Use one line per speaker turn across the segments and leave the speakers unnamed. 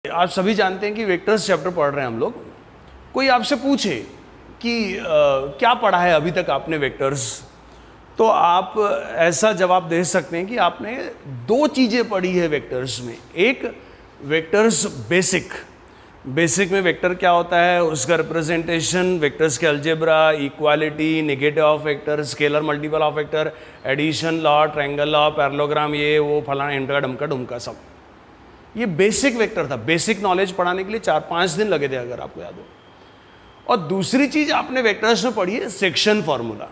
आप सभी जानते हैं कि वेक्टर्स चैप्टर पढ़ रहे हैं हम लोग। कोई आपसे पूछे कि क्या पढ़ा है अभी तक आपने वेक्टर्स, तो आप ऐसा जवाब दे सकते हैं कि आपने दो चीज़ें पढ़ी है वेक्टर्स में। एक वेक्टर्स बेसिक में वेक्टर क्या होता है, उसका रिप्रेजेंटेशन, वेक्टर्स के algebra, equality, negative of vector, scalar multiple of vector, addition law, triangle law, parallelogram, ये वो फलाना इनका डमका डुमका सब। ये बेसिक वेक्टर था। बेसिक नॉलेज पढ़ाने के लिए 4-5 दिन लगे थे अगर आपको याद हो। और दूसरी चीज आपने वेक्टर्स में पढ़ी है सेक्शन फार्मूला।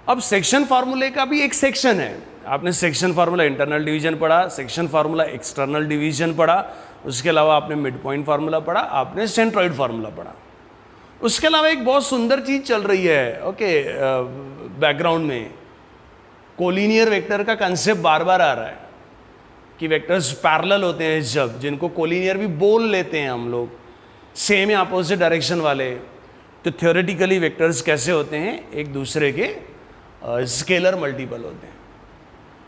अब सेक्शन फार्मूले का भी एक सेक्शन है। आपने सेक्शन फार्मूला इंटरनल डिवीजन पढ़ा, सेक्शन फार्मूला एक्सटर्नल डिवीजन पढ़ा, उसके अलावा आपने मिड पॉइंट फार्मूला पढ़ा, आपने सेंट्रॉइड फार्मूला पढ़ा। उसके अलावा एक बहुत सुंदर चीज चल रही है बैकग्राउंड में, कोलिनियर वेक्टर का कंसेप्ट बार बार आ रहा है कि वेक्टर्स पैरेलल होते हैं जब, जिनको कोलिनियर भी बोल लेते हैं हम लोग, सेम या अपोजिट डायरेक्शन वाले। तो थ्योरेटिकली वेक्टर्स कैसे होते हैं, एक दूसरे के स्केलर मल्टीपल होते हैं।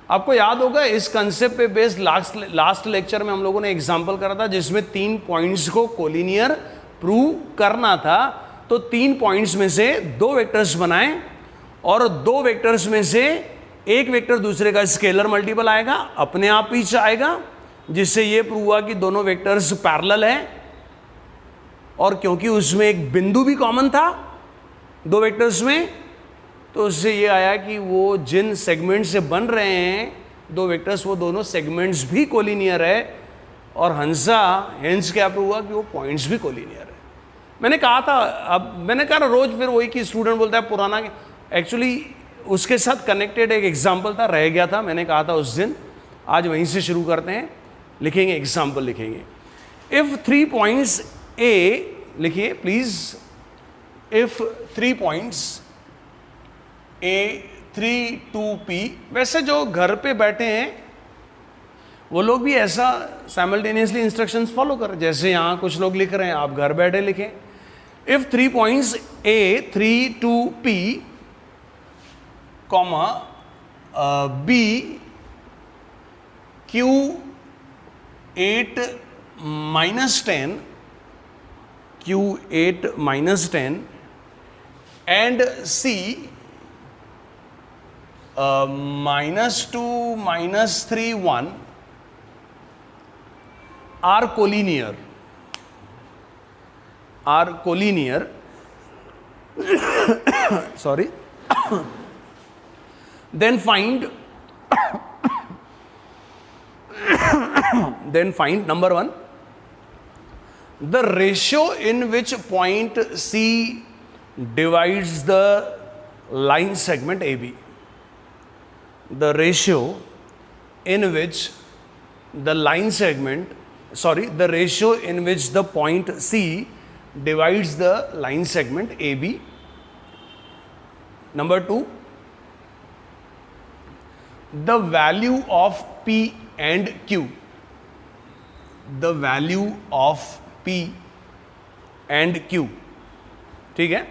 आपको याद होगा इस कंसेप्ट पे बेस्ड लास्ट लेक्चर में हम लोगों ने एग्जांपल करा था जिसमें 3 पॉइंट्स को कोलिनियर प्रूव करना था। तो 3 पॉइंट्स में से 2 वेक्टर्स बनाए और 2 वेक्टर्स में से एक वेक्टर दूसरे का स्केलर मल्टीपल आएगा, अपने आप ही आएगा, जिससे ये प्रूव हुआ कि दोनों वेक्टर्स पैरेलल हैं। और क्योंकि उसमें एक बिंदु भी कॉमन था 2 वेक्टर्स में, तो उससे ये आया कि वो जिन सेगमेंट से बन रहे हैं 2 वेक्टर्स, वो दोनों सेगमेंट्स भी कोलिनियर है। और हेंस क्या प्रूव हुआ कि वो पॉइंट्स भी कोलिनियर है। मैंने कहा था, अब मैंने कहा रोज फिर वही कि स्टूडेंट बोलता है पुराना, एक्चुअली उसके साथ कनेक्टेड एक एग्जाम्पल था, रह गया था, मैंने कहा था उस दिन। आज वहीं से शुरू करते हैं, लिखेंगे एग्जाम्पल लिखेंगे। इफ 3 पॉइंट्स ए, लिखिए please, if 3 points A 3 2 P. वैसे जो घर पे बैठे हैं वो लोग भी ऐसा साइमल्टेनियसली इंस्ट्रक्शंस फॉलो कर, जैसे यहाँ कुछ लोग लिख रहे हैं, आप घर बैठे लिखें। If 3 points A 3 2 P comma B Q 8 -10 Q 8 -10 and C -2 -3 1 are collinear sorry then find number 1, the ratio in which point C divides the line segment AB. The ratio in which the ratio in which the point C divides the line segment AB. Number 2, the value of P and Q. The value of P and Q. ठीक है,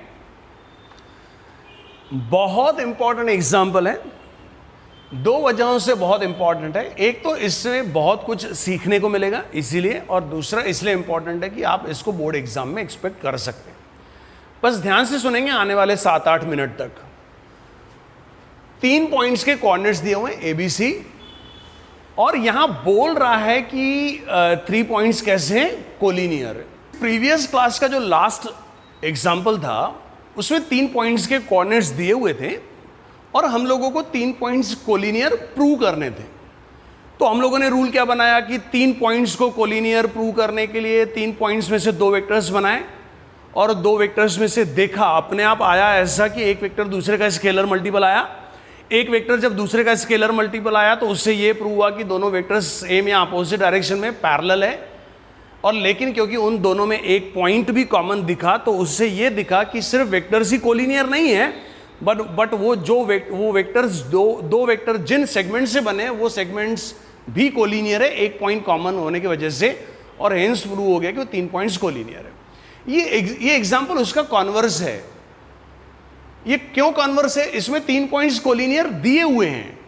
बहुत important example है। 2 वजहों से बहुत important है। एक तो इसमें बहुत कुछ सीखने को मिलेगा इसीलिए, और दूसरा इसलिए इंपॉर्टेंट है कि आप इसको बोर्ड एग्जाम में एक्सपेक्ट कर सकते हैं। बस ध्यान से सुनेंगे आने वाले 7-8 मिनट तक। 3 पॉइंट्स के कोऑर्डिनेट्स दिए हुए ए बी सी, और यहां बोल रहा है कि 3 पॉइंट्स कैसे हैं, कोलिनियर है। प्रीवियस क्लास का जो लास्ट एग्जाम्पल था उसमें 3 पॉइंट्स के कोऑर्डिनेट्स दिए हुए थे और हम लोगों को 3 पॉइंट्स कोलिनियर प्रूव करने थे। तो हम लोगों ने रूल क्या बनाया कि 3 पॉइंट्स को कोलिनियर प्रूव करने के लिए 3 पॉइंट्स में से 2 वेक्टर्स बनाए, और 2 वेक्टर्स में से देखा अपने आप आया ऐसा कि एक वेक्टर दूसरे का स्केलर मल्टीपल आया। एक वेक्टर जब दूसरे का स्केलर मल्टीपल आया तो उससे ये प्रूव हुआ कि दोनों वेक्टर्स सेम या अपोजिट डायरेक्शन में पैरेलल है। और लेकिन क्योंकि उन दोनों में एक पॉइंट भी कॉमन दिखा, तो उससे ये दिखा कि सिर्फ वेक्टर्स ही कोलिनियर नहीं है, बट वो वेक्टर्स दो वेक्टर जिन सेगमेंट से बने वो सेगमेंट्स भी कोलिनियर है, एक पॉइंट कॉमन होने की वजह से, और हेंस प्रूव हो गया कि वो 3 पॉइंट्स कोलिनियर है। ये एग्जांपल उसका कॉन्वर्स है। ये क्यों कॉन्वर्स है? इसमें 3 पॉइंट्स कोलिनियर दिए हुए हैं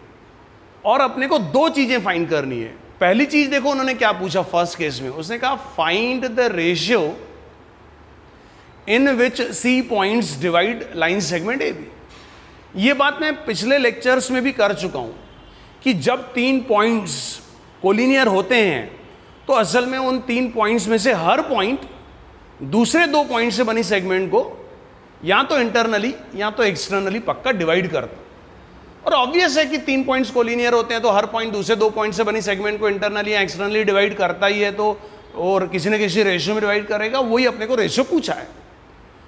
और अपने को 2 चीजें फाइंड करनी है। पहली चीज देखो उन्होंने क्या पूछा फर्स्ट केस में, उसने कहा find the ratio in which C points divide line segment A B. ये बात मैं पिछले लेक्चर्स में भी कर चुका हूं कि जब 3 पॉइंट्स कोलिनियर होते हैं तो असल में उन 3 पॉइंट्स में से हर पॉइंट दूसरे 2 पॉइंट से बनी सेगमेंट को या तो इंटरनली या तो एक्सटर्नली पक्का डिवाइड करता। और ऑब्वियस है कि 3 पॉइंट्स कोलिनियर होते हैं तो हर पॉइंट दूसरे 2 पॉइंट से बनी सेगमेंट को इंटरनली या एक्सटर्नली डिवाइड करता ही है, तो और किसी न किसी रेशियो में डिवाइड करेगा। वही अपने को रेशियो पूछा है।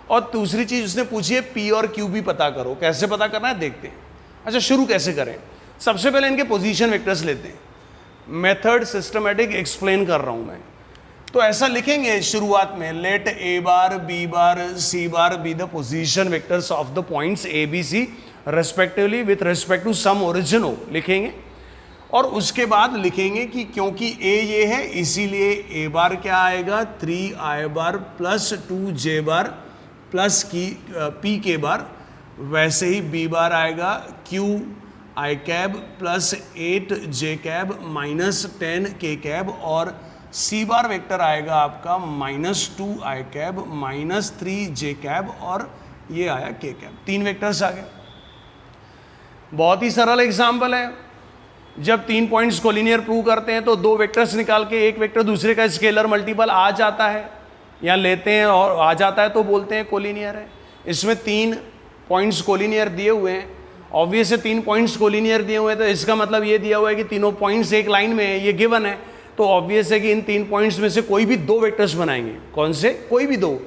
और दूसरी चीज उसने पूछी है पी और क्यू भी पता करो। कैसे पता करना है देखते हैं। अच्छा, शुरू कैसे करें? सबसे पहले इनके पोजीशन वेक्टर्स लेते हैं। मेथड सिस्टमेटिक एक्सप्लेन कर रहा हूं मैं, तो ऐसा लिखेंगे शुरुआत में, let A bar B bar C bar be the position vectors of the points A B C respectively with respect to some origin हो, लिखेंगे। और उसके बाद लिखेंगे कि क्योंकि ए ये है इसीलिए ए बार क्या आएगा 3i बार प्लस 2j बार प्लस की पी के बार, वैसे ही बी बार आएगा q i cab plus 8j cab minus 10k cab, और सी बार वेक्टर आएगा आपका -2i cab minus 3j cab, और ये आया k कैब। 3 वेक्टर्स आ गए। बहुत ही सरल एग्जाम्पल है। जब 3 पॉइंट्स कोलिनियर प्रूव करते हैं तो 2 वेक्टर्स निकाल के एक वेक्टर दूसरे का स्केलर मल्टीपल आ जाता है या लेते हैं और आ जाता है तो बोलते हैं कोलिनियर है। इसमें 3 पॉइंट्स कोलिनियर दिए हुए हैं। ऑब्वियस है 3 पॉइंट्स कोलिनियर दिए हुए हैं तो इसका मतलब ये दिया हुआ है कि तीनों पॉइंट्स एक लाइन में है, ये गिवन है। तो ऑब्वियस है कि इन 3 पॉइंट्स में से कोई भी 2 वेक्टर्स बनाएंगे। कौन से? कोई भी 2,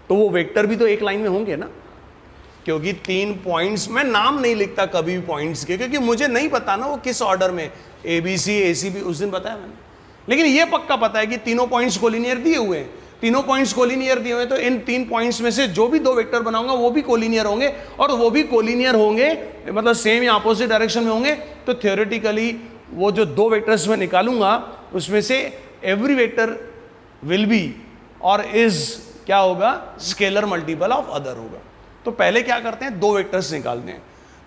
तो वो वेक्टर भी तो एक लाइन में होंगे ना, क्योंकि 3 पॉइंट्स, मैं नाम नहीं लिखता कभी भी पॉइंट्स के, क्योंकि मुझे नहीं पता ना वो किस ऑर्डर में ए बी सी ए सी बी, उस दिन बताया मैंने। लेकिन ये पक्का पता है कि तीनों पॉइंट्स कोलिनियर दिए हुए हैं। तीनों पॉइंट्स कोलिनियर दिए हुए हैं तो इन 3 पॉइंट्स में से जो भी 2 वेक्टर बनाऊंगा वो भी कोलिनियर होंगे, और वो भी कोलिनियर होंगे मतलब सेम या अपोजिट डायरेक्शन में होंगे। तो थ्योरेटिकली वो जो 2 वेक्टर्स में निकालूंगा उसमें से एवरी वेक्टर विल बी और इज क्या होगा, स्केलर मल्टीपल ऑफ अदर होगा। तो पहले क्या करते हैं, 2 वेक्टर्स निकालते हैं।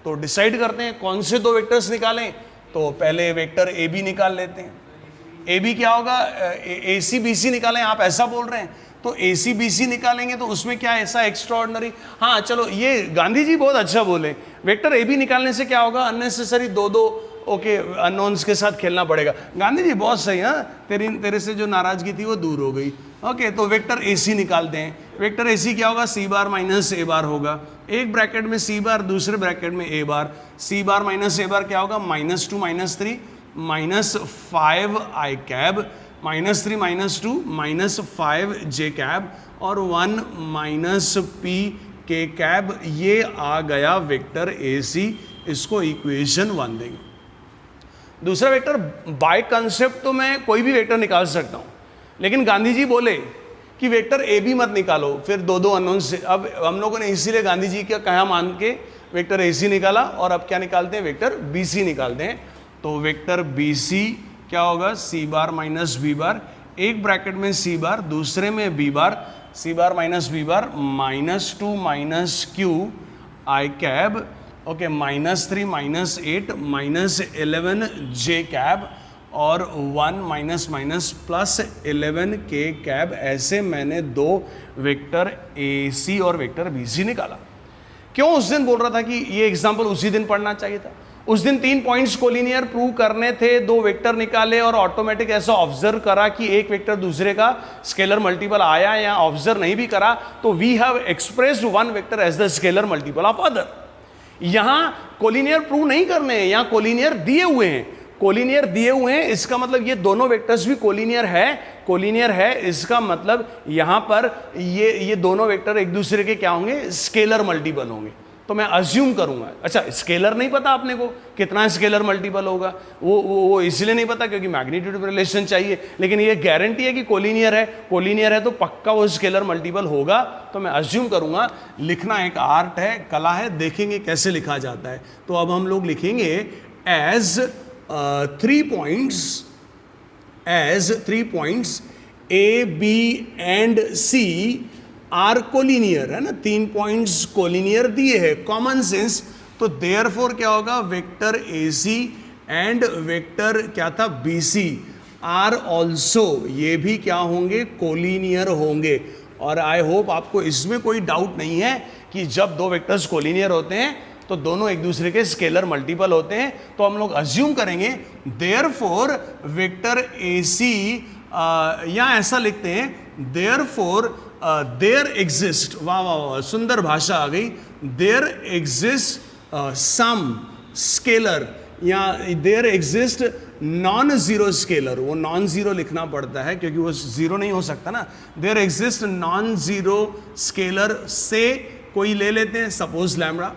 तो डिसाइड करते हैं कौन से 2 वेक्टर्स निकालें। तो पहले वेक्टर ए बी निकाल लेते हैं। ए बी क्या होगा, ए सी बी सी निकालें, आप ऐसा बोल रहे हैं। तो ए सी बी सी निकालेंगे तो उसमें क्या ऐसा एक्स्ट्रा ऑर्डिनरी, हाँ चलो ये गांधी जी बहुत अच्छा बोले, वेक्टर ए बी निकालने से क्या होगा, अननेसेसरी 2 ओके अननोन्स के साथ खेलना पड़ेगा। गांधी जी बहुत सही, हाँ तेरे से जो नाराजगी थी वो दूर हो गई। ओके, तो वेक्टर ए सी निकालते हैं। वेक्टर ए सी क्या होगा, सी बार माइनस ए बार होगा। एक ब्रैकेट में सी बार, दूसरे ब्रैकेट में ए बार। सी बार माइनस ए बार क्या होगा, -2 -3 -5i कैब -3 -2 -5j कैब और 1 -p k कैब। ये आ गया वेक्टर ए सी। इसको इक्वेशन 1 देंगे। दूसरा वेक्टर, बाय कंसेप्ट तो मैं कोई भी वेक्टर निकाल सकता हूं, लेकिन गांधी जी बोले कि वेक्टर ए बी मत निकालो, फिर 2 अननोन से। अब हम लोगों ने इसीलिए गांधी जी का कहा मान के वेक्टर ए सी निकाला, और अब क्या निकालते हैं, वेक्टर बी सी निकालते हैं। तो वेक्टर बी सी क्या होगा, सी बार माइनस बी बार, एक ब्रैकेट में सी बार, दूसरे में B bar, C bar minus B bar -2 -q i cap, okay -3 -8 -11 j cap और 1 +11 k कैब। ऐसे मैंने 2 वेक्टर ए सी और वेक्टर बी सी निकाला। क्यों उस दिन बोल रहा था कि ये एग्जाम्पल उसी दिन पढ़ना चाहिए था। उस दिन 3 पॉइंट्स कोलिनियर प्रूव करने थे, 2 वेक्टर निकाले और ऑटोमेटिक ऐसा ऑब्जर्व करा कि एक वेक्टर दूसरे का स्केलर मल्टीपल आया, या ऑब्जर्व नहीं भी करा तो we have expressed 1 vector as the scalar multiple of other. यहां कोलिनियर प्रूव नहीं करने हैं, यहां कोलिनियर दिए हुए हैं। कोलिनियर दिए हुए हैं इसका मतलब ये दोनों वेक्टर्स भी कोलिनियर है। कोलिनियर है इसका मतलब यहां पर ये दोनों वेक्टर एक दूसरे के क्या होंगे, स्केलर मल्टीपल होंगे। तो मैं अज्यूम करूंगा, अच्छा स्केलर नहीं पता अपने को कितना स्केलर मल्टीपल होगा, वो इसलिए नहीं पता क्योंकि मैग्नीट्यूड रिलेशन चाहिए, लेकिन ये गारंटी है कि कोलिनियर है। कोलिनियर है तो पक्का वो स्केलर मल्टीपल होगा। तो मैं अज्यूम करूंगा। लिखना एक आर्ट है, कला है, देखेंगे कैसे लिखा जाता है। तो अब हम लोग लिखेंगे as 3 points A B and C are collinear, है ना। 3 पॉइंट्स कोलिनियर दिए हैं, कॉमन सेंस। तो देयरफॉर क्या होगा, vector A C and vector क्या था, बी सी आर ऑल्सो, ये भी क्या होंगे, कोलिनियर होंगे। और आई होप आपको इसमें कोई डाउट नहीं है कि जब दो वेक्टर्स कोलिनियर होते हैं तो दोनों एक दूसरे के स्केलर मल्टीपल होते हैं। तो हम लोग अज्यूम करेंगे देयरफॉर वेक्टर ए सी, या ऐसा लिखते हैं देयरफॉर देयर एग्जिस्ट, वाह वाह वाह सुंदर भाषा आ गई, देयर एग्जिस्ट सम स्केलर, या there exist non zero scalar, वो नॉन जीरो लिखना पड़ता है क्योंकि वो जीरो नहीं हो सकता ना। There exist non zero scalar से कोई ले लेते हैं सपोज लैम्बडा,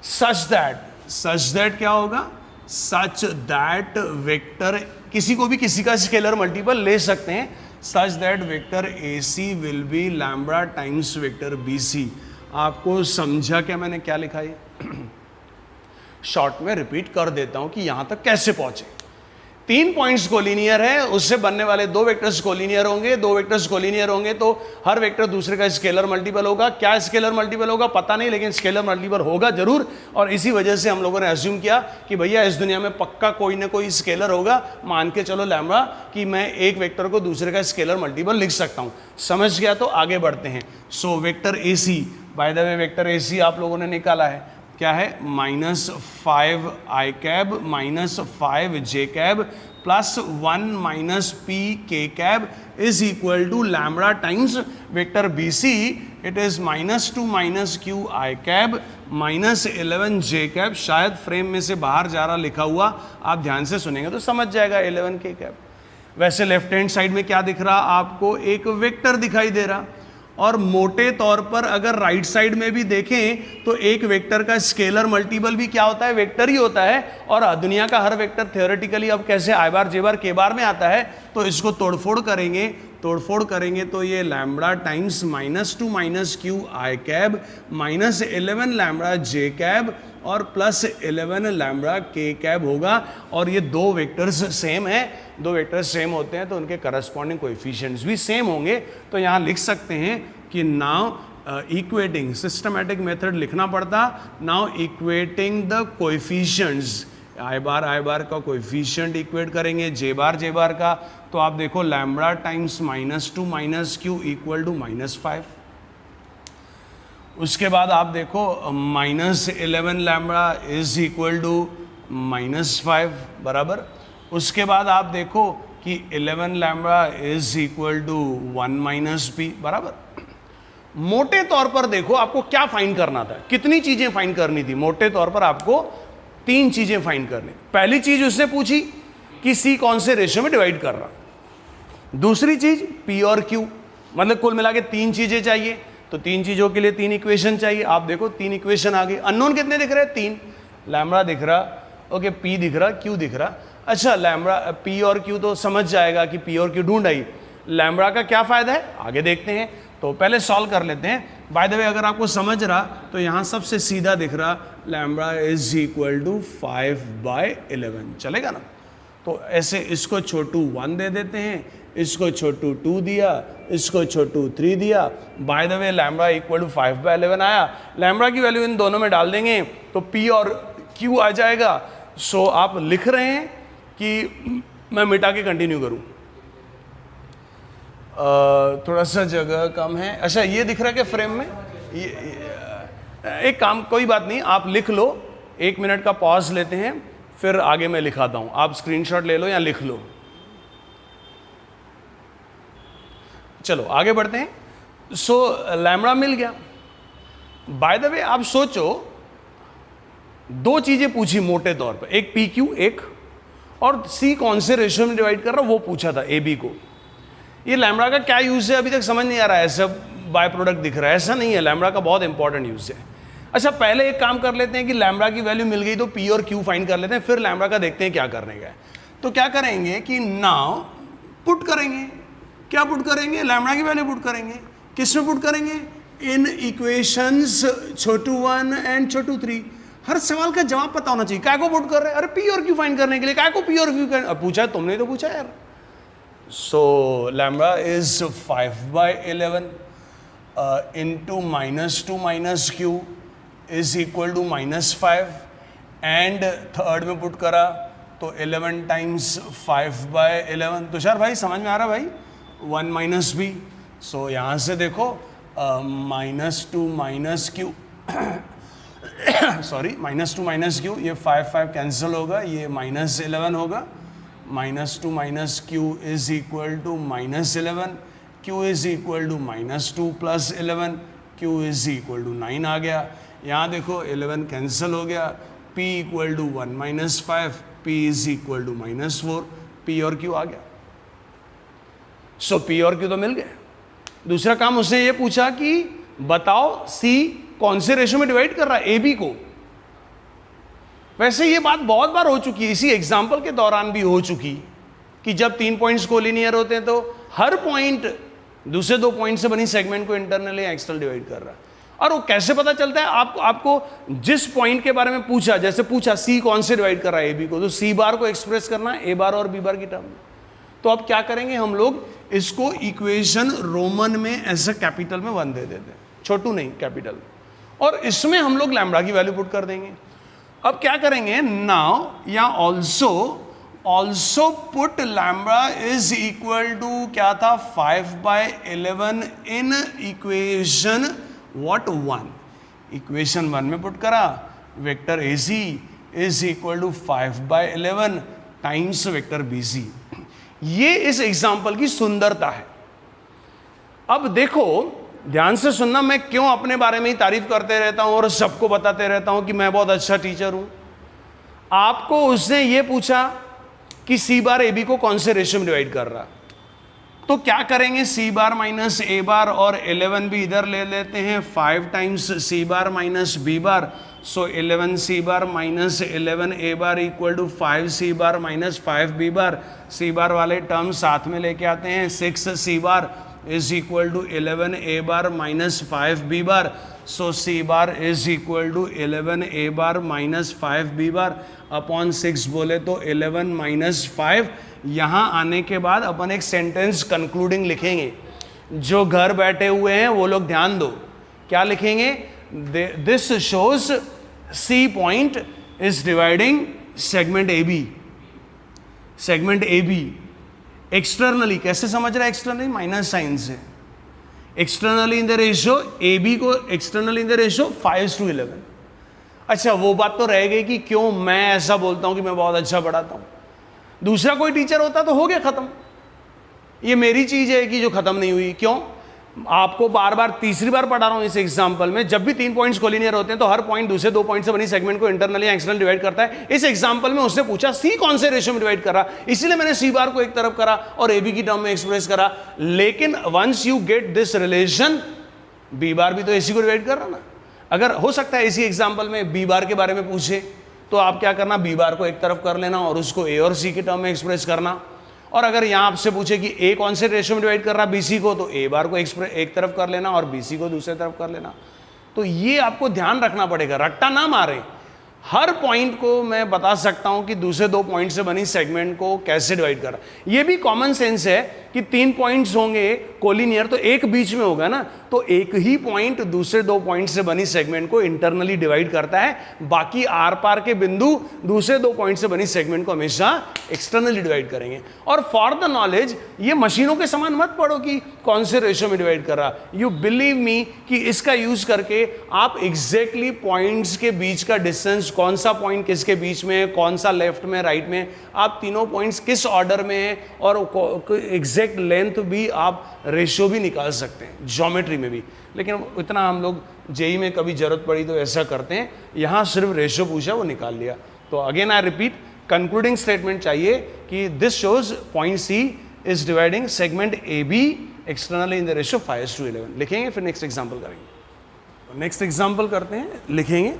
सच दैट क्या होगा, सच दैट वेक्टर, किसी को भी किसी का स्केलर मल्टीपल ले सकते हैं, such that vector A C will be lambda times vector B C. आपको समझा क्या मैंने क्या लिखा है? शॉर्ट में रिपीट कर देता हूं कि यहां तक कैसे पहुंचे। 3 पॉइंट्स कोलिनियर है, उससे बनने वाले 2 वेक्टर्स कोलिनियर होंगे, 2 वेक्टर्स कोलिनियर होंगे तो हर वेक्टर दूसरे का स्केलर मल्टीपल होगा। क्या स्केलर मल्टीपल होगा पता नहीं, लेकिन स्केलर मल्टीपल होगा जरूर। और इसी वजह से हम लोगों ने अज्यूम किया कि भैया इस दुनिया में पक्का कोई ना कोई स्केलर होगा, मान के चलो लैम्बडा कि मैं एक वेक्टर को दूसरे का स्केलर मल्टीपल लिख सकता हूं। समझ गया? तो आगे बढ़ते हैं। So vector A C, by the way vector A C आप लोगों ने निकाला है, क्या है, -5 I cap -5 J cap plus 1 - p k cap is equal to lambda times vector B C, it is -2 - q I cap -11 J cap. शायद frame में से बाहर जा रहा लिखा हुआ, आप ध्यान से सुनेंगे तो समझ जाएगा 11 k कैब। वैसे लेफ्ट हैंड साइड में क्या दिख रहा आपको, एक वेक्टर दिखाई दे रहा। और मोटे तौर पर अगर राइट साइड में भी देखें तो एक वेक्टर का स्केलर मल्टीपल भी क्या होता है, वेक्टर ही होता है। और दुनिया का हर वेक्टर थ्योरेटिकली अब कैसे आई बार जे बार के बार में आता है, तो इसको तोड़फोड़ करेंगे तो ये lambda times -2 - q I cap -11 lambda J cab और +11 लैम्बडा के कैब होगा। और ये 2 वेक्टर्स सेम है, 2 वेक्टर्स सेम होते हैं तो उनके करस्पॉन्डिंग कोएफिशिएंट्स भी सेम होंगे। तो यहाँ लिख सकते हैं कि नाउ इक्वेटिंग, सिस्टमैटिक मेथड लिखना पड़ता, नाउ इक्वेटिंग द कोएफिशिएंट्स, आई बार का कोएफिशिएंट इक्वेट करेंगे जे बार का। तो आप देखो lambda times -2 - q equal to -5। उसके बाद आप देखो -11 लैम्बडा इज इक्वल टू -5 बराबर। उसके बाद आप देखो कि 11 lambda is equal to 1 - p बराबर। मोटे तौर पर देखो आपको क्या फाइंड करना था, कितनी चीजें फाइंड करनी थी। मोटे तौर पर आपको 3 चीजें फाइंड करनी। पहली चीज उसने पूछी कि सी कौन से रेशियो में डिवाइड कर रहा, दूसरी चीज p और q, मतलब कुल मिला के 3 चीजें चाहिए। तो 3 चीजों के लिए 3 इक्वेशन चाहिए। आप देखो 3 इक्वेशन आ गई। अननोन कितने दिख रहे हैं, 3। लैम्बडा दिख रहा, ओके, p दिख रहा, q दिख रहा। अच्छा लैम्बडा p और q तो समझ जाएगा कि p और q ढूंढ आई। लैम्बडा का क्या फायदा है आगे देखते हैं, तो पहले सॉल्व कर लेते हैं। बाय द वे अगर आपको समझ रहा तो यहाँ सबसे सीधा दिख रहा लैम्बडा इज इक्वल टू 5/11, चलेगा ना। तो ऐसे इसको छोटू 1 दे देते हैं, इसको छोटू 2 दिया, इसको छोटू 3 दिया। By the way lambda equal to 5/11 आया। लैम्बडा की वैल्यू इन दोनों में डाल देंगे तो p और q आ जाएगा। सो आप लिख रहे हैं कि मैं मिटा के कंटिन्यू करूं, थोड़ा सा जगह कम है। अच्छा ये दिख रहा है कि फ्रेम में एक काम, कोई बात नहीं, आप लिख लो, 1 मिनट का पॉज लेते हैं फिर आगे मैं लिखाता हूं। आप स्क्रीनशॉट ले लो या लिख लो। चलो आगे बढ़ते हैं। सो लैम्बडा मिल गया। बाय द वे आप सोचो 2 चीजें पूछी मोटे तौर पर, एक पी क्यू एक, और सी कौन से रेशियो में डिवाइड कर रहा वो पूछा था ए बी को। ये लैम्बडा का क्या यूज है अभी तक समझ नहीं आ रहा है, ऐसा बाय प्रोडक्ट दिख रहा है, ऐसा नहीं है। लैम्बडा का बहुत इंपॉर्टेंट यूज है। अच्छा पहले एक काम कर लेते हैं कि लैम्बडा की वैल्यू मिल गई तो पी और क्यू फाइंड कर लेते हैं, फिर लैम्बडा का देखते हैं क्या करने का है। तो क्या करेंगे कि नाउ पुट करेंगे, क्या पुट करेंगे, लैम्बडा की वैल्यू पुट करेंगे। किस में पुट करेंगे, इन इक्वेशंस छोटू 1 एंड छोटू 3। हर सवाल का जवाब पता होना चाहिए। क्या को पुट कर रहे हैं, अरे पी और क्यू फाइंड करने के लिए। क्या को पी और क्यू पूछा, तुमने तो पूछा यार। So lambda is 5/11 into -2 - q is equal to -5 and third में पुट करा तो 11 टाइम्स 5/11, तुषार भाई समझ में आ रहा भाई, 1 माइनस बी। सो यहाँ से देखो -2 minus Q sorry -2 minus Q, ये 5 कैंसिल होगा, ये -11 होगा। -2 minus Q is equal to -11, Q is equal to -2 plus 11, Q is equal to 9 आ गया। यहाँ देखो 11 कैंसिल हो गया, p equal to 1 minus 5, p is equal to -4, p और q आ गया। सो p और q तो मिल गए। दूसरा काम उसने ये पूछा कि बताओ c कौन से रेशो में डिवाइड कर रहा है ab को। वैसे ये बात बहुत बार हो चुकी है, इसी एग्जाम्पल के दौरान भी हो चुकी कि जब 3 पॉइंट्स कोलिनियर होते हैं तो हर पॉइंट दूसरे 2 पॉइंट से बनी सेगमेंट को इंटरनल या एक्सटर्नल डिवाइड कर रहा है। और वो कैसे पता चलता है? आपको जिस पॉइंट के बारे में पूछा, जैसे पूछा सी कौन से डिवाइड कर रहा है AB को, तो सी बार को एक्सप्रेस करना है A बार और B बार की टर्म में। तो अब क्या करेंगे हम लोग, इसको इक्वेशन रोमन में ऐसे कैपिटल में 1 दे देते हैं, छोटू नहीं कैपिटल, और इसमें हम लोग लैम्बडा की वैल्यू पुट कर देंगे। अब क्या करेंगे, नाउ या also put lambda is equal to क्या था 5/11 इन इक्वेशन व्हाट 1, इक्वेशन 1 में पुट करा, vector AC is equal to 5/11 times vector BC। ये इस एग्जाम्पल की सुंदरता है। अब देखो ध्यान से सुनना, मैं क्यों अपने बारे में ही तारीफ करते रहता हूं और सबको बताते रहता हूं कि मैं बहुत अच्छा टीचर हूं। आपको उसने ये पूछा कि C बार AB को कौन से रेशियो में डिवाइड कर रहा, तो क्या करेंगे, C bar minus A bar और 11 भी इधर ले लेते हैं, 5 times C bar minus B bar. So 11 C bar minus 11 A bar equal to 5 C bar minus 5 B bar. C bar वाले टर्म साथ में लेके आते हैं, 6 C bar is equal to 11 A bar minus 5 B bar. So C bar is equal to 11 A bar minus 5 B bar upon 6 बोले तो 11 minus 5। यहाँ आने के बाद अपन एक सेंटेंस कंक्लूडिंग लिखेंगे। जो घर बैठे हुए हैं वो लोग ध्यान दो, क्या लिखेंगे, this shows C point is dividing segment AB। Segment AB externally कैसे समझ रहा है, एक्सटर्नली माइनस साइन से, externally in the ratio AB को एक्सटर्नली इन द रेशियो 5:11। अच्छा वो बात तो रह गई कि क्यों मैं ऐसा बोलता हूं कि मैं बहुत अच्छा पढ़ाता हूं। दूसरा कोई टीचर होता तो हो गया खत्म। ये मेरी चीज है कि जो खत्म नहीं हुई। क्यों? आपको बार बार तीसरी बार पढ़ा रहा हूं इस एग्जांपल में, जब भी 3 पॉइंट्स कोलिनियर होते हैं तो हर पॉइंट दूसरे 2 पॉइंट से बनी सेगमेंट को इंटरनल या एक्सटर्नल डिवाइड करता है। इस एग्जांपल में उसने पूछा C कौन से रेशियो में डिवाइड करा, इसीलिए मैंने C बार को एक तरफ करा और AB की टर्म में एक्सप्रेस करा। लेकिन once you get this relation, B bar भी तो AC को डिवाइड कर रहा ना। अगर हो सकता है इसी एग्जाम्पल में B बार के बारे में पूछे तो आप क्या करना, B बार को एक तरफ कर लेना और उसको A और C की टर्म में एक्सप्रेस करना। और अगर यहाँ आपसे पूछे कि A कौन से रेशियो में डिवाइड कर रहा है BC को, तो A बार को एक तरफ कर लेना और BC को दूसरे तरफ कर लेना। तो ये आपको ध्यान रखना पड़ेगा, रट्टा ना मारे। हर पॉइंट को मैं बता सकता हूं कि दूसरे 2 पॉइंट से बनी सेगमेंट को कैसे डिवाइड कर रहा है। ये भी कॉमन सेंस है कि 3 पॉइंट्स होंगे कोलिनियर तो एक बीच में होगा ना, तो एक ही पॉइंट दूसरे 2 पॉइंट से बनी सेगमेंट को इंटरनली डिवाइड करता है, बाकी आर पार के बिंदु दूसरे 2 पॉइंट से बनी सेगमेंट को हमेशा एक्सटर्नली डिवाइड करेंगे। और फॉर द नॉलेज, ये मशीनों के समान मत पढ़ो कि कौन से रेशियो में डिवाइड कर रहा। यू बिलीव मी कि इसका यूज करके आप एग्जैक्टली पॉइंट्स के बीच का डिस्टेंस, कौन सा पॉइंट किसके बीच में, कौन सा लेफ्ट में राइट में, आप तीनों पॉइंट्स किस ऑर्डर में है और एग्जैक्ट लेंथ भी आप रेशियो भी निकाल सकते हैं ज्योमेट्री में भी। लेकिन इतना हम लोग जेई में कभी जरूरत पड़ी तो ऐसा करते हैं, यहाँ सिर्फ रेशियो पूछा वो निकाल लिया। तो again I repeat, concluding statement चाहिए कि this shows point C is dividing segment AB externally in the ratio 5:11। लिखेंगे, फिर नेक्स्ट एग्जाम्पल करेंगे। नेक्स्ट एग्जाम्पल करते हैं, लिखेंगे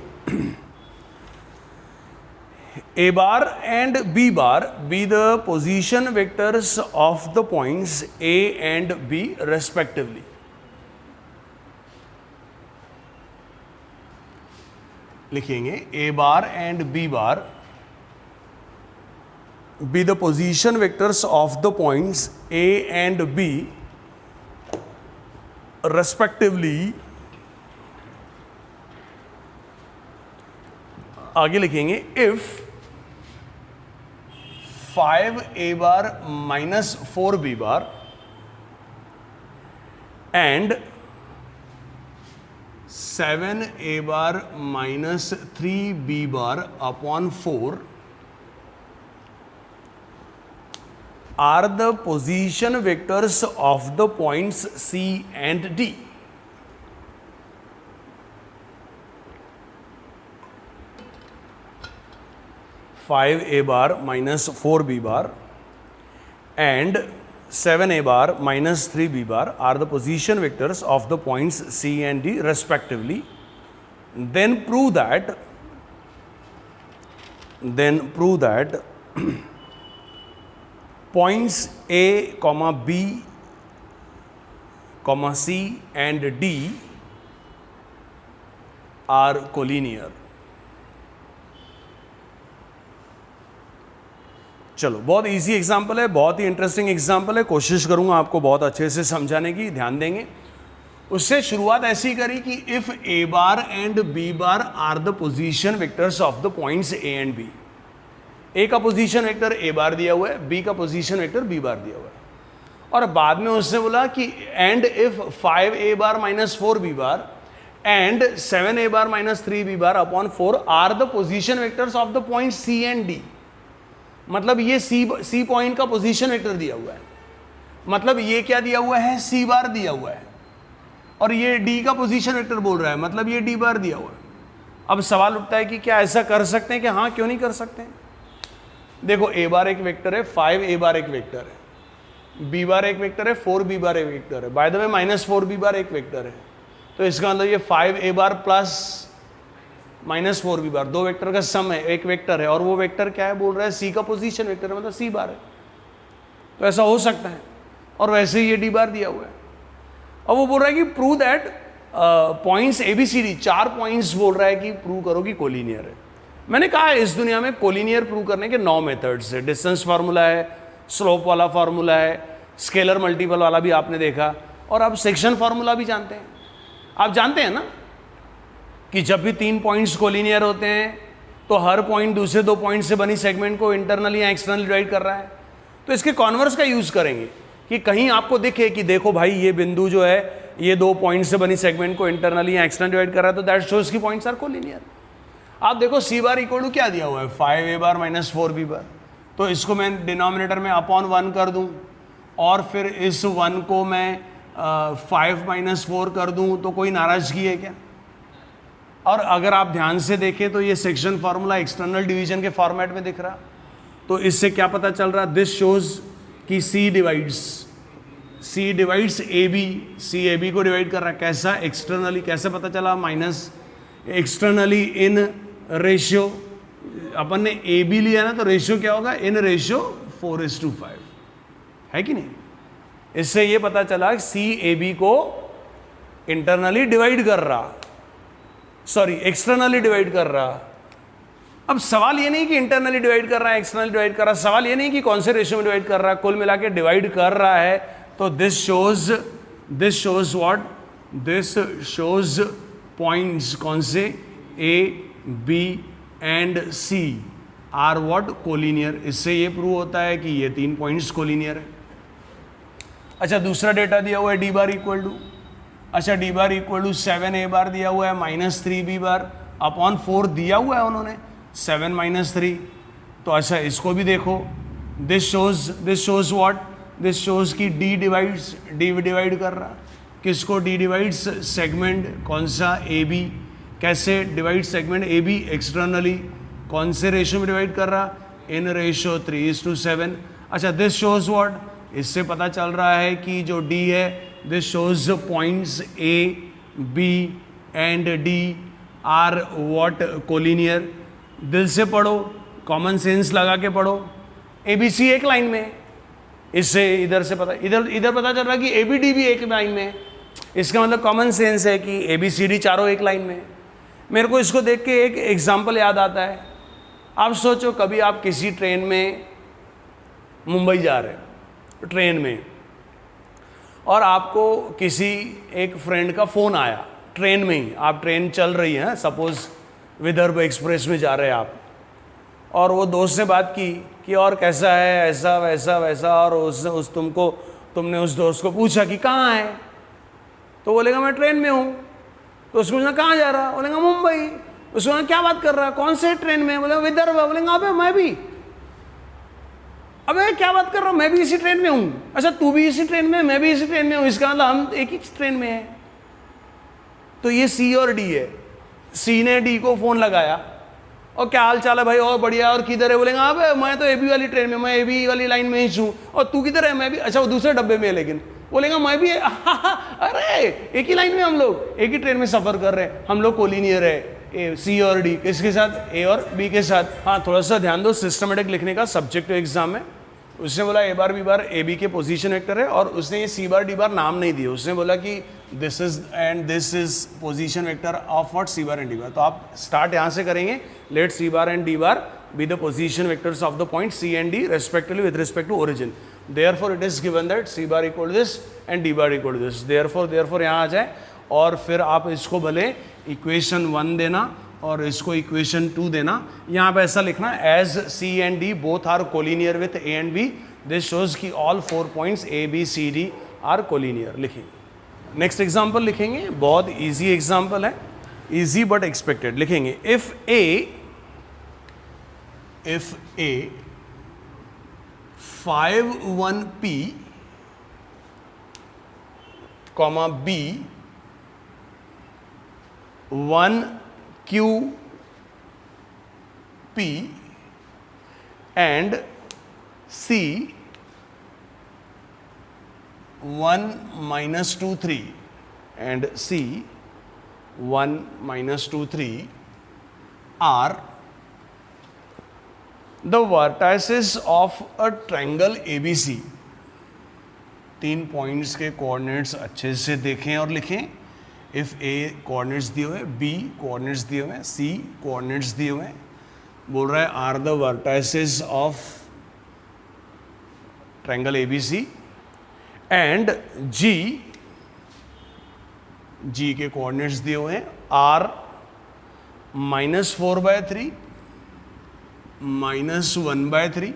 A bar and B bar be the position vectors of the points A and B respectively. लिखेंगे A bar and B bar be the position vectors of the points A and B respectively. आगे लिखेंगे if 5a bar minus 4b bar and 7a bar minus 3b bar upon 4 are the position vectors of the points C and D. Five a bar minus 4b bar and 7a bar minus 3b bar are the position vectors of the points C and D respectively. Then prove that points A, B, C and D are collinear. चलो, बहुत easy example है, बहुत ही interesting example है, कोशिश करूंगा आपको बहुत अच्छे से समझाने की, ध्यान देंगे। उससे शुरुआत ऐसी करी कि if A bar and B bar are the position vectors of the points A and B. A का पोजीशन वेक्टर ए बार दिया हुआ है, बी का पोजीशन वेक्टर बी बार दिया हुआ है, और बाद में उसने बोला कि and if 5a bar minus 4b bar and 7a bar minus 3b bar upon 4 are the position vectors of the point C and D. मतलब ये सी पॉइंट का पोजीशन वेक्टर दिया हुआ है, मतलब ये क्या दिया हुआ है, सी बार दिया हुआ है, और ये डी का पोजीशन वेक्टर बोल रहा है, मतलब ये डी बार दिया हुआ है। अब सवाल उठता है कि क्या ऐसा कर सकते हैं, कि हाँ क्यों नहीं कर सकते हैं। देखो, ए बार एक वेक्टर है, 5a बार एक वेक्टर है, बी बार एक वेक्टर है, 4b बार एक वेक्टर है, bye the way minus 4b बार एक वेक्टर है, तो इसका मतलब ये 5a बार प्लस माइनस 4b बार, दो वेक्टर का सम है, एक वेक्टर है, और वो वेक्टर क्या है बोल रहा है, सी का पोजीशन वेक्टर है, मतलब सी बार है। तो ऐसा हो सकता है, और वैसे ही ये डी बार दिया हुआ है। अब वो बोल रहा है कि prove that points A B C D, 4 points बोल रहा है कि प्रूव करो कि कोलिनियर है। मैंने कहा इस दुनिया में कोलिनियर प्रूव करने के 9 मेथड्स है। डिस्टेंस फार्मूला है, स्लोप वाला फार्मूला है, स्केलर मल्टीपल वाला भी आपने देखा, और आप सेक्शन फार्मूला भी जानते हैं। आप जानते हैं ना कि जब भी 3 पॉइंट्स कोलिनियर होते हैं तो हर पॉइंट दूसरे 2 पॉइंट से बनी सेगमेंट को इंटरनली या एक्सटर्नली डिवाइड कर रहा है। तो इसके कॉन्वर्स का यूज करेंगे कि कहीं आपको दिखे कि देखो भाई ये बिंदु जो है ये 2 पॉइंट से बनी सेगमेंट को इंटरनली या एक्सटर्नली डिवाइड कर रहा है, तो दैट शोज की पॉइंट्स आर कोलिनियर। आप देखो सी बार इक्वल टू क्या दिया हुआ है, 5a बार माइनस 4b बार, तो इसको मैं डिनोमिनेटर में अपॉन 1 कर दूं, और फिर इस 1 को मैं 5 माइनस 4 कर दूं, तो कोई नाराजगी है क्या? और अगर आप ध्यान से देखें तो ये सेक्शन फार्मूला एक्सटर्नल डिवीजन के फॉर्मेट में दिख रहा, तो इससे क्या पता चल रहा, दिस शोज कि C divides A B, C A B को डिवाइड कर रहा है। कैसा? एक्सटर्नली। कैसे पता चला? माइनस एक्सटर्नली इन रेशियो, अपन ने ए बी लिया ना, तो रेशियो क्या होगा, इन रेशियो 4:5, है कि नहीं? इससे ये पता चला कि सी ए बी को इंटरनली डिवाइड कर रहा, सॉरी एक्सटर्नली डिवाइड कर रहा। अब सवाल ये नहीं कि इंटरनली डिवाइड कर रहा है, एक्सटर्नली डिवाइड कर रहा, सवाल ये नहीं कि कौन से रेशियो में डिवाइड कर रहा है, कुल मिला के डिवाइड कर रहा है। तो this shows what, this shows points कौन से, A B and C are what, collinear. इससे ये प्रूव होता है कि ये 3 पॉइंट्स कोलिनियर है। अच्छा, दूसरा डेटा दिया हुआ है डी बार इक्वल टू, अच्छा D bar equal to 7a bar दिया हुआ है माइनस 3b बार अपॉन 4 दिया हुआ है उन्होंने, 7 माइनस 3। तो अच्छा इसको भी देखो, this shows what, this shows की डी डिवाइड कर रहा, किसको डी डिवाइड्स, सेगमेंट कौन सा, ए बी। कैसे divide segment A B, externally. कौन से रेशियो में डिवाइड कर रहा, इन रेशियो 3:7। अच्छा दिस शोज व्हाट, इससे पता चल रहा है कि जो डी है, this shows points A B and D are what, collinear. दिल से पढ़ो, कॉमन सेंस लगा के पढ़ो। ए बी सी एक लाइन में, इससे इधर से पता, इधर पता चल रहा है कि ए बी डी भी एक लाइन में, इसका मतलब कॉमन सेंस है कि ए बी सी डी चारों एक लाइन में। मेरे को इसको देख के एक एग्जाम्पल याद आता है। आप सोचो कभी आप किसी ट्रेन में मुंबई जा रहे हैं, ट्रेन में, और आपको किसी एक फ्रेंड का फ़ोन आया ट्रेन में ही, आप ट्रेन चल रही है, सपोज विदर्भ एक्सप्रेस में जा रहे हैं आप, और वो दोस्त से बात की कि और कैसा है, ऐसा वैसा वैसा, और तुमने उस दोस्त को पूछा कि कहाँ है, तो बोलेगा मैं ट्रेन में हूँ। तो उसको पूछना कहाँ जा रहा, बोलेगा मुंबई। उसको बोला क्या बात कर रहा है, कौन से ट्रेन में, बोलेगा विदर्भ। बोलेगा अबे मैं भी, अबे क्या बात कर रहा हूँ, मैं भी इसी ट्रेन में हूँ। अच्छा तू भी इसी ट्रेन में, मैं भी इसी ट्रेन में हूँ, इसका मतलब हम एक ही ट्रेन में हैं। तो ये सी और डी है। सी ने डी को फोन लगाया, और क्या हाल चाल है भाई, और बढ़िया, और किधर है, बोलेगा अबे मैं तो एबी वाली ट्रेन में, मैं एबी वाली लाइन में ही हूँ। और तू किधर है, मैं भी, अच्छा वो दूसरे डब्बे में है, लेकिन बोलेगा मैं भी अरे एक ही लाइन में, हम लोग एक ही ट्रेन में सफर कर रहे हैं, हम लोग कोलिनियर है, सी और डी किसके साथ, ए और बी के साथ। हाँ थोड़ा सा ध्यान दो, सिस्टमेटिक लिखने का सब्जेक्टिव एग्जाम में उसने बोला ए bar B bar A B के पोजीशन वेक्टर है, और उसने ये सी बार डी बार नाम नहीं दिए, उसने बोला कि this is position vector of what, C bar and D bar. तो आप स्टार्ट यहाँ से करेंगे, let C bar and D bar be the position vectors of the point C and D respectively with respect to origin. Therefore it is given that C bar equal this and D bar equal this. Therefore यहाँ आ जाए, और फिर आप इसको भले equation 1 देना और इसको इक्वेशन 2 देना। यहाँ पे ऐसा लिखना, as C and D both are collinear with A and B, this shows कि all 4 points A B C D are collinear. लिखेंगे नेक्स्ट एग्जाम्पल, लिखेंगे बहुत इजी एग्जाम्पल है, इजी बट एक्सपेक्टेड। लिखेंगे if A 5 1p comma B 1q p and c 1 -2 3 and c 1 -2 3 are the vertices of a triangle ABC। 3 points के coordinates अच्छे से देखें और लिखें। इफ ए कोऑर्डिनेट्स दिए हुए, बी कोऑर्डिनेट्स दिए हुए, सी कोऑर्डिनेट्स दिए हुए, बोल रहा है are the vertices of triangle ABC, and G के कोऑर्डिनेट्स दिए हुए हैं, are -4/3 -1/3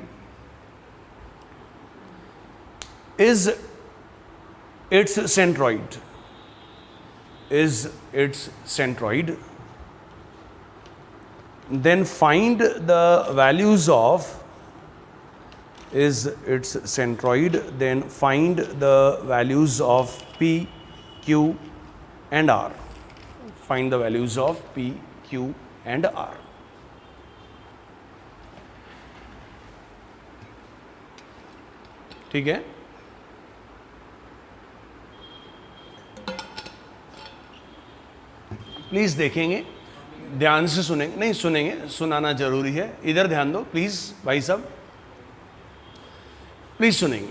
is its centroid, then find the values of P, Q and R. Find the values of P, Q and R. ठीक है, प्लीज देखेंगे, ध्यान से सुनेंगे, नहीं सुनेंगे, सुनाना जरूरी है, इधर ध्यान दो प्लीज भाई साहब, प्लीज सुनेंगे।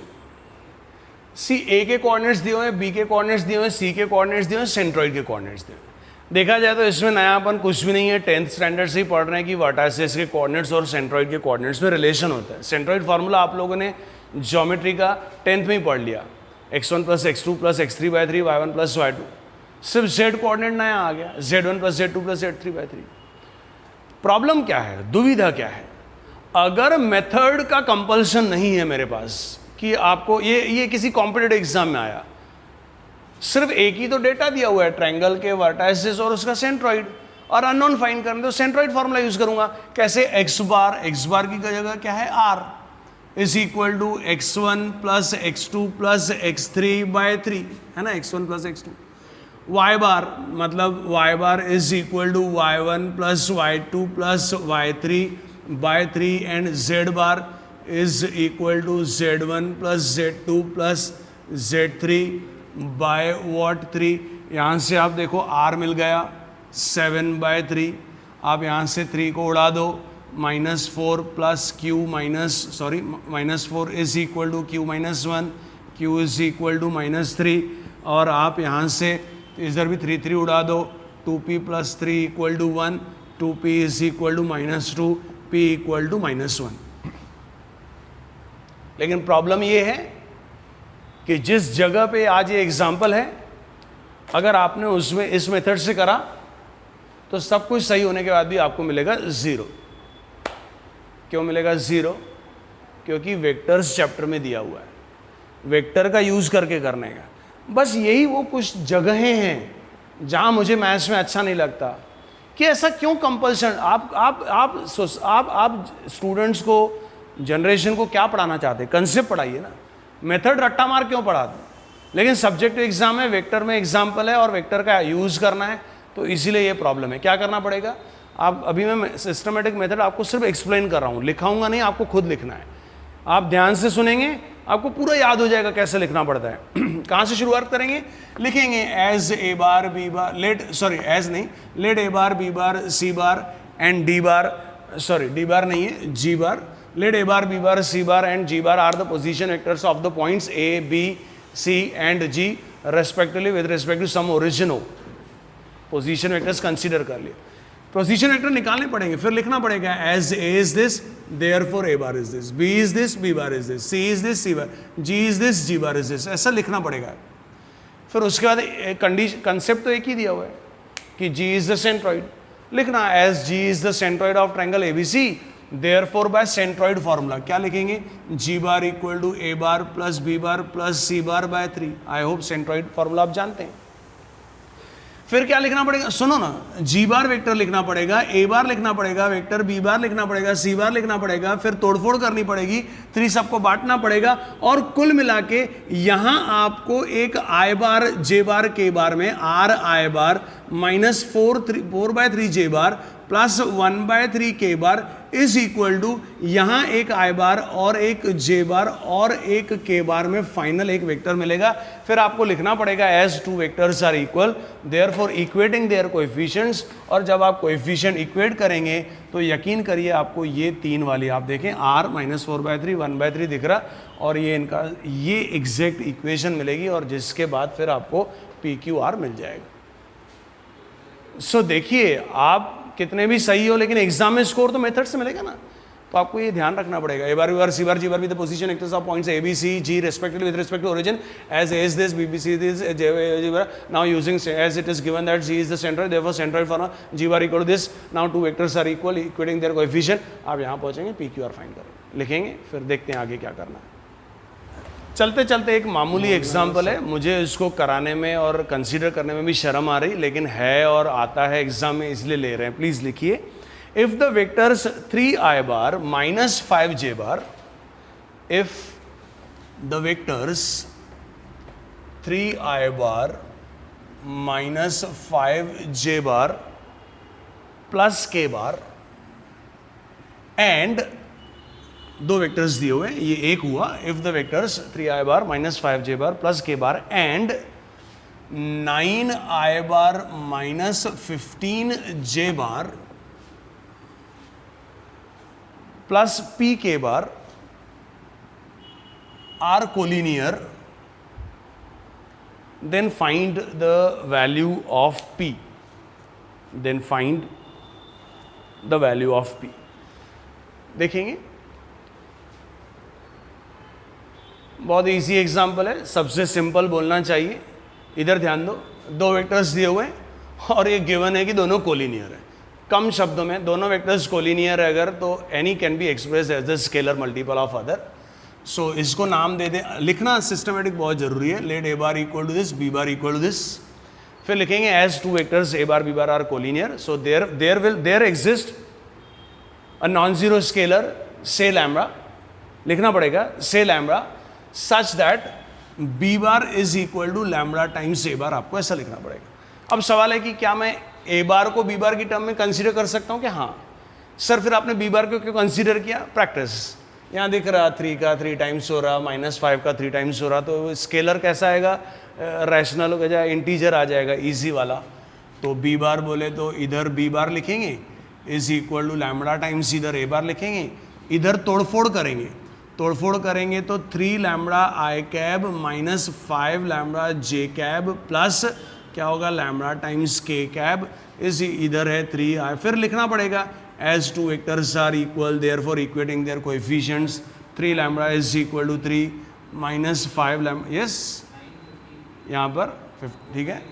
सी ए के कोऑर्डिनेट्स दिए हुए, बी के कोऑर्डिनेट्स दिए हुए, सी के कोऑर्डिनेट्स दिए हुए, सेंट्रॉइड के कोऑर्डिनेट्स दिए हुए। देखा जाए तो इसमें नयापन कुछ भी नहीं है, 10th स्टैंडर्ड से ही पढ़ रहे हैं कि वर्टाइसेस के कोऑर्डिनेट्स और सेंट्रॉइड के कोऑर्डिनेट्स में रिलेशन होता है। सेंट्रॉइड फार्मूला आप लोगों ने ज्योमेट्री का 10th में ही पढ़ लिया, x1 + x2 + x3/3 y1 + y2। सिर्फ z कोऑर्डिनेट नया आ गया, z1 + z2 + z3/3। प्रॉब्लम क्या है, दुविधा क्या है? अगर मेथड का कंपल्शन नहीं है मेरे पास कि आपको ये किसी कॉम्पिटिटिव एग्जाम में आया, सिर्फ एक ही तो डेटा दिया हुआ है, ट्रायंगल के वर्टाइसेस और उसका सेंट्रॉइड, और अननोन फाइंड करने, तो सेंट्रॉइड फार्मूला यूज करूंगा। कैसे? x बार की जगह क्या है, r is equal to x1 + x2 + x3/3, है ना, x1 + x2। y बार मतलब y bar is equal to y1 + y2 + y3/3, and z bar is equal to z1 + z2 + z3/3। यहाँ से आप देखो r मिल गया 7/3, आप यहाँ से 3 को उड़ा दो, -4 + q -4 is equal to q - 1, q is equal to -3, और आप यहाँ से इधर भी 3 उड़ा दो, 2p + 3 equal to 1, 2p is equal to -2, p equal to -1। लेकिन प्रॉब्लम ये है कि जिस जगह पे आज ये एग्जाम्पल है, अगर आपने उसमें इस मेथड से करा तो सब कुछ सही होने के बाद भी आपको मिलेगा 0। क्यों मिलेगा 0? क्योंकि वेक्टर्स चैप्टर में दिया हुआ है, वेक्टर का यूज़ करके करने का। बस यही वो कुछ जगहें हैं जहाँ मुझे मैथ्स में अच्छा नहीं लगता कि ऐसा क्यों कंपल्सन। आप स्टूडेंट्स को, जनरेशन को क्या पढ़ाना चाहते हैं? कंसेप्ट पढ़ाइए ना, मेथड रट्टा मार क्यों पढ़ाते? लेकिन सब्जेक्टिव एग्जाम है, वेक्टर में एग्जाम्पल है और वेक्टर का यूज़ करना है, तो इसीलिए ये प्रॉब्लम है। क्या करना पड़ेगा? आप अभी मैं सिस्टमेटिक मेथड आपको सिर्फ एक्सप्लेन कर रहा हूँ, लिखाऊंगा नहीं, आपको खुद लिखना है। आप ध्यान से सुनेंगे, आपको पूरा याद हो जाएगा कैसे लिखना पड़ता है। कहाँ से शुरुआत करेंगे? लिखेंगे as A bar B bar, as नहीं, let A bar B bar C bar and D bar, D bar नहीं है, G bar, let A bar B bar C bar and G bar are the position vectors of the points A B C and G respectively with respect to some origin हो। Position vectors consider कर लिए, position vector निकालने पड़ेंगे, फिर लिखना पड़ेगा as A is this therefore A bar is this, B is this B bar is this, C is this C bar, G is this G bar is this, ऐसा लिखना पड़ेगा। फिर उसके बाद कंडीशन, कंसेप्ट तो एक ही दिया हुआ है कि जी इज द सेंट्रॉइड, लिखना as G is the centroid of triangle ABC therefore by centroid formula क्या लिखेंगे? G bar equal to A bar plus B bar plus C bar by 3। I hope centroid formula आप जानते हैं। फिर क्या लिखना पड़ेगा? सुनो ना, जी बार वेक्टर लिखना पड़ेगा, ए बार लिखना पड़ेगा, वेक्टर बी बार लिखना पड़ेगा, सी बार लिखना पड़ेगा, फिर तोड़फोड़ करनी पड़ेगी, 3 सबको बांटना पड़ेगा और कुल मिला के यहां आपको एक आई बार जे बार के बार में are I bar minus 4/3 J bar plus 1/3 के बार इज इक्वल टू यहां एक आई बार और एक जे बार और एक के बार में फाइनल एक वेक्टर मिलेगा। फिर आपको लिखना पड़ेगा as 2 vectors are equal therefore equating their coefficients, और जब आप कोएफिशिएंट इक्वेट करेंगे तो यकीन करिए आपको ये 3 वाली, आप देखें आर माइनस 4/3 1/3 दिख रहा, और ये इनका ये एग्जैक्ट इक्वेशन मिलेगी और जिसके बाद फिर आपको पी क्यू आर मिल जाएगा। सो देखिए, आप कितने भी सही हो लेकिन एग्जाम में स्कोर तो मेथड से मिलेगा ना, तो आपको ये ध्यान रखना पड़ेगा। A bar B bar C bar G bar with the position vectors of points A B C G respectively with respect to origin as A is this B B C this G bar, now using as it is given that G is the centroid therefore centroid formula G bar equal to this, now 2 vectors are equal equating their coefficient. आप यहाँ पहुंचेंगे, P Q R find करेंगे, लिखेंगे, फिर देखते हैं आगे क्या करना है। चलते चलते एक मामूली एग्जाम्पल है, मुझे इसको कराने में और कंसीडर करने में भी शर्म आ रही, लेकिन है और आता है एग्जाम में इसलिए ले रहे हैं। प्लीज लिखिए, if the vectors 3i bar minus 5j bar, if the vectors 3i bar minus 5j bar plus k bar and दो वेक्टर्स दिए हुए हैं, ये एक हुआ, if the vectors 3i bar minus 5j bar plus k bar and 9i bar minus 15j bar plus pk bar are collinear, then find the value of p, then find the value of p। देखेंगे, बहुत easy example है, सबसे simple बोलना चाहिए। इधर ध्यान दो, दो वेक्टर्स दिए हुए हैं और ये गिवन है कि दोनों कोलिनियर है। कम शब्दों में दोनों वेक्टर्स कोलिनियर है अगर, तो any can be express as the scalar multiple of other. So इसको नाम दे दें, लिखना सिस्टमेटिक बहुत जरूरी है। Let A bar equal to this, B bar equal to this, फिर लिखेंगे as 2 vectors A bar B bar are collinear, so there exist a non zero scalar say lambda, लिखना पड़ेगा say lambda such that B bar is equal to lambda times A बार, आपको ऐसा लिखना पड़ेगा। अब सवाल है कि क्या मैं ए बार को बी बार की टर्म में कंसीडर कर सकता हूँ? कि हाँ सर, फिर आपने बी बार को क्यों कंसीडर किया? प्रैक्टिस, यहाँ दिख रहा 3 का 3 टाइम्स हो रहा, -5 का 3 टाइम्स हो रहा, तो स्केलर कैसा आएगा? रैशनल हो जाए, इंटीजर आ जाएगा, इजी वाला। तो बी बार बोले तो इधर बी बार लिखेंगे is equal to lambda times इधर ए बार लिखेंगे, इधर तोड़फोड़ करेंगे, तोड़फोड़ करेंगे तो 3 लैम्बडा आई कैब माइनस 5 लैम्बडा जे कैब प्लस क्या होगा? लैम्बडा टाइम्स के कैब इस इधर है 3i। फिर लिखना पड़ेगा as 2 vectors are equal therefore equating their coefficients, 3 lambda is equal to 3 minus 5 lambda, yes यहाँ पर ठीक है,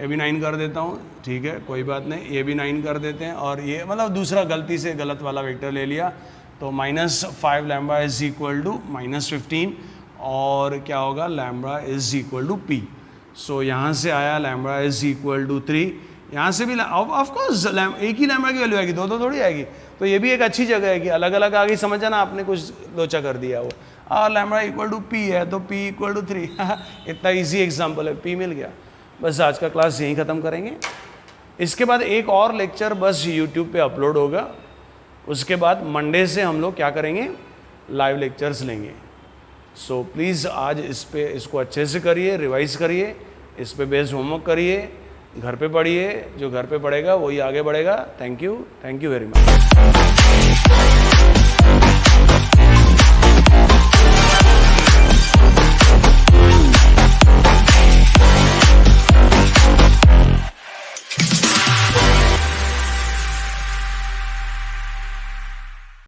ये भी 9 कर देता हूँ, ठीक है कोई बात नहीं, ये भी 9 कर देते हैं, और ये मतलब दूसरा गलती से गलत वाला वेक्टर ले लिया, तो -5 लैम्बडा इज इक्वल टू -15 और क्या होगा lambda is equal to P. So यहाँ से आया लैम्बडा इज इक्वल टू 3, यहाँ से भी ऑफकोर्स एक ही लैम्बडा की वैल्यू आएगी, दो थोड़ी आएगी। तो ये भी एक अच्छी जगह है कि अलग अलग आ गई, समझ जाना आपने कुछ लोचा कर दिया वो। और लैम्बडा इक्वल टू पी है तो पी इक्वल टू 3 इतना इजी एग्जाम्पल है, पी मिल गया। बस आज का क्लास यहीं ख़त्म करेंगे। इसके बाद एक और लेक्चर बस यूट्यूब पे अपलोड होगा। उसके बाद मंडे से हम लोग क्या करेंगे, लाइव लेक्चर्स लेंगे। सो प्लीज़ आज इसको अच्छे से करिए, रिवाइज करिए, इस पे बेस्ड होमवर्क करिए, घर पे पढ़िए, जो घर पे पढ़ेगा वही आगे बढ़ेगा। Thank you very much.